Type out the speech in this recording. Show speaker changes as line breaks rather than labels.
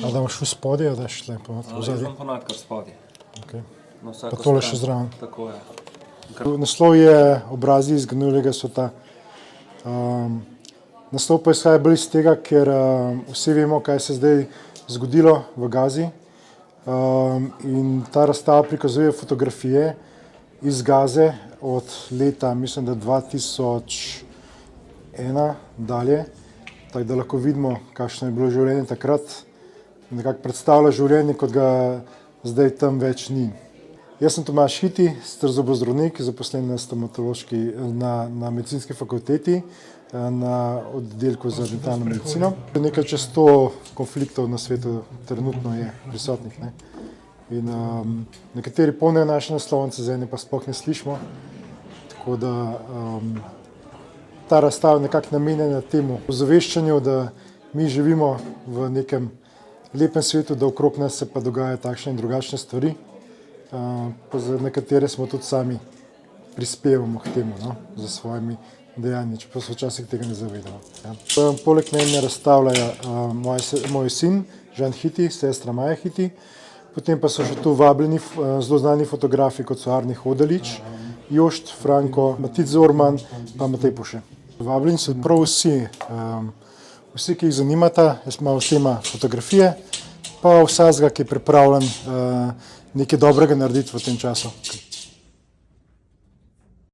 A da imaš v spodje, da daš tle po
Jaz
zadnji?
sem ponad kar spodje.
Okay.
Na
Pa
vsako
tole
stran.
še zraven.
Tako je.
Naslov je Obrazi izginulega sveta. Naslov pa izhaja bolj iz tega, ker vsi vemo, kaj se je zdaj zgodilo v Gazi. In ta razstava prikazuje fotografije iz Gaze od leta, mislim, da 2001 dalje, tako da lahko vidimo, kakšno je bilo življenje takrat. Nekako predstavlja življenje, kot ga zdaj tam več ni. Jaz sem Tomaž Hiti, star zobozdravnik, zaposlen na medicinski fakulteti, na oddelku za dentalno medicino. Nekaj čez 100 konfliktov na svetu trenutno je prisotnih. Ne? In nekateri polnijo naše naslovnice, za ene pa sploh ne slišimo. Tako da ta razstava je nekako namenjena temu ozaveščanju, da mi živimo v nekem lepem svetu, da okrog nas se pa dogajajo takšne in drugačne stvari. Pa za nekatere smo tudi sami prispevamo k temu, no, za svojimi dejanji, čeprav se včasih tega ne zavedamo. Ja. Poleg mene razstavljajo moj sin, Žan Hiti, sestra Maja Hiti, potem pa so še tu vabljeni zelo znani fotografi, kot so Arne Hodalič, Jošt, Franko, Matic Zorman pa Matej Puše. Vabljeni so prav vsi, ki jih zanimata, jaz imam s tema fotografije, pa vsakega, ki je pripravljen nekaj dobrega narediti v tem času.